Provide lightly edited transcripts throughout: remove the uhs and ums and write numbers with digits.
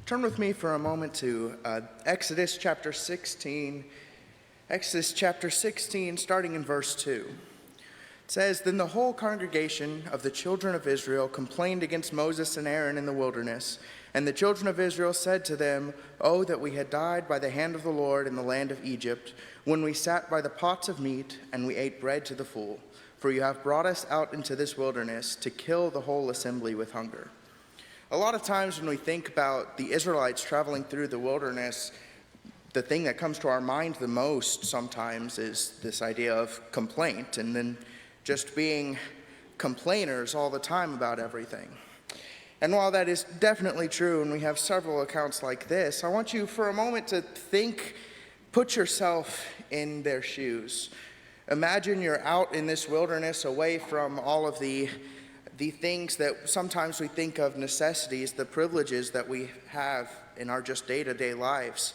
Turn with me for a moment to Exodus chapter 16. Exodus chapter 16, starting in verse 2. It says, "Then the whole congregation of the children of Israel complained against Moses and Aaron in the wilderness. And the children of Israel said to them, 'Oh, that we had died by the hand of the Lord in the land of Egypt, when we sat by the pots of meat, and we ate bread to the full. For you have brought us out into this wilderness to kill the whole assembly with hunger.'" A lot of times when we think about the Israelites traveling through the wilderness, the thing that comes to our mind the most sometimes is this idea of complaint, and then just being complainers all the time about everything. And while that is definitely true, and we have several accounts like this, I want you for a moment to put yourself in their shoes. Imagine you're out in this wilderness away from all of the things that sometimes we think of necessities, the privileges that we have in our just day-to-day lives.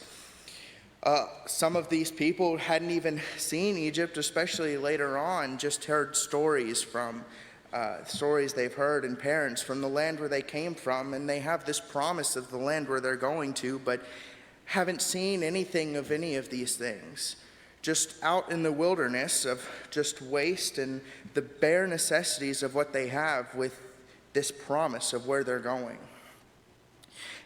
Some of these people hadn't even seen Egypt, especially later on, just heard stories they've heard and parents from the land where they came from, and they have this promise of the land where they're going to, but haven't seen anything of any of these things. Just out in the wilderness of just waste and the bare necessities of what they have with this promise of where they're going.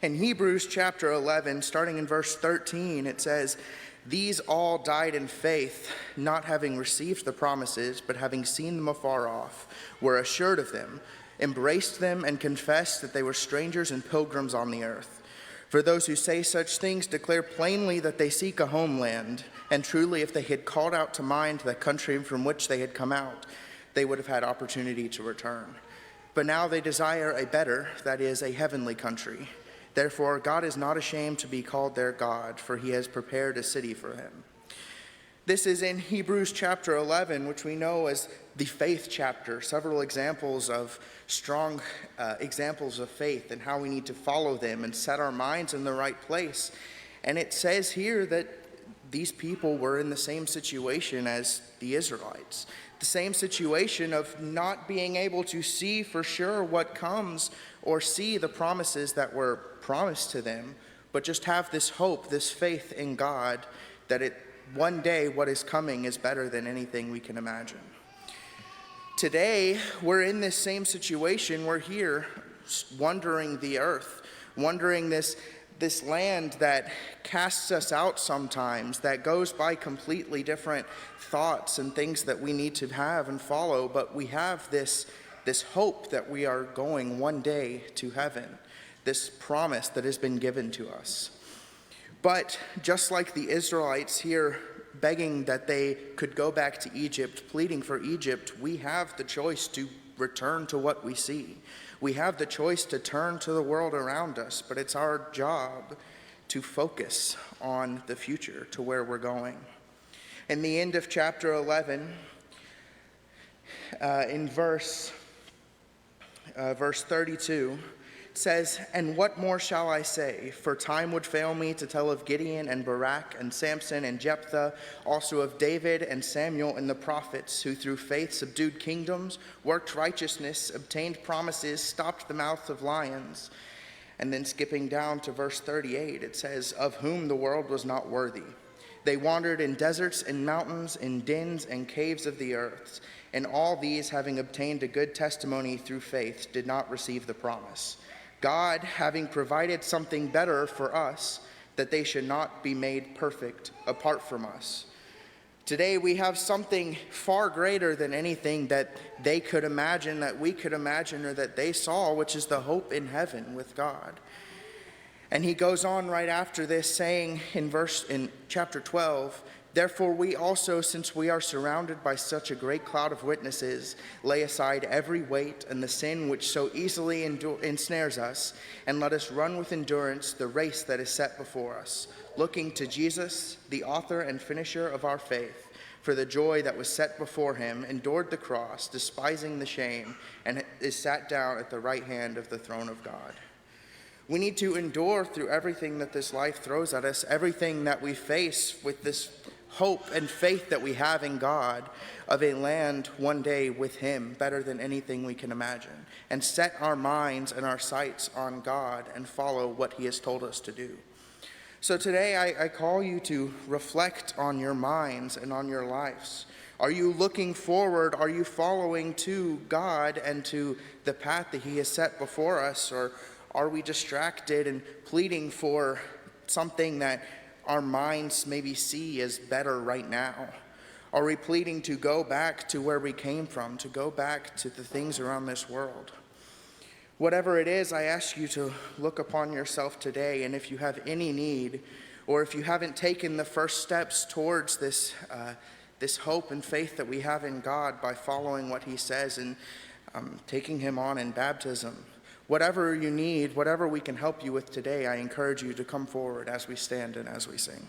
In Hebrews chapter 11, starting in verse 13, it says, "These all died in faith, not having received the promises, but having seen them afar off, were assured of them, embraced them, and confessed that they were strangers and pilgrims on the earth. For those who say such things declare plainly that they seek a homeland, and truly if they had called out to mind the country from which they had come out, they would have had opportunity to return. But now they desire a better, that is, a heavenly country. Therefore God is not ashamed to be called their God, for he has prepared a city for them." This is in Hebrews chapter 11, which we know as the faith chapter, several examples of strong examples of faith and how we need to follow them and set our minds in the right place. And it says here that these people were in the same situation as the Israelites, the same situation of not being able to see for sure what comes or see the promises that were promised to them, but just have this hope, this faith in God that one day what is coming is better than anything we can imagine. Today, we're in this same situation. We're here wandering the earth, wandering this land that casts us out sometimes, that goes by completely different thoughts and things that we need to have and follow, but we have this hope that we are going one day to heaven, this promise that has been given to us. But just like the Israelites here begging that they could go back to Egypt, pleading for Egypt, we have the choice to return to what we see. We have the choice to turn to the world around us, but it's our job to focus on the future, to where we're going. In the end of chapter 11, in verse 32, it says, "And what more shall I say? For time would fail me to tell of Gideon and Barak and Samson and Jephthah, also of David and Samuel and the prophets, who through faith subdued kingdoms, worked righteousness, obtained promises, stopped the mouths of lions." And then skipping down to verse 38, it says, "Of whom the world was not worthy. They wandered in deserts and mountains, in dens and caves of the earth. And all these, having obtained a good testimony through faith, did not receive the promise. God, having provided something better for us, that they should not be made perfect apart from us." Today we have something far greater than anything that they could imagine, that we could imagine, or that they saw, which is the hope in heaven with God. And he goes on right after this saying in chapter 12, "Therefore we also, since we are surrounded by such a great cloud of witnesses, lay aside every weight and the sin which so easily ensnares us, and let us run with endurance the race that is set before us, looking to Jesus, the author and finisher of our faith, for the joy that was set before him, endured the cross, despising the shame, and is sat down at the right hand of the throne of God." We need to endure through everything that this life throws at us, everything that we face with this hope and faith that we have in God of a land one day with him better than anything we can imagine, and set our minds and our sights on God and follow what he has told us to do. So today I call you to reflect on your minds and on your lives. Are you looking forward? Are you following to God and to the path that he has set before us? Or are we distracted and pleading for something that our minds maybe see as better right now? Are we pleading to go back to where we came from, to go back to the things around this world? Whatever it is, I ask you to look upon yourself today, and if you have any need, or if you haven't taken the first steps towards this hope and faith that we have in God by following what he says and taking him on in baptism, whatever you need, whatever we can help you with today, I encourage you to come forward as we stand and as we sing.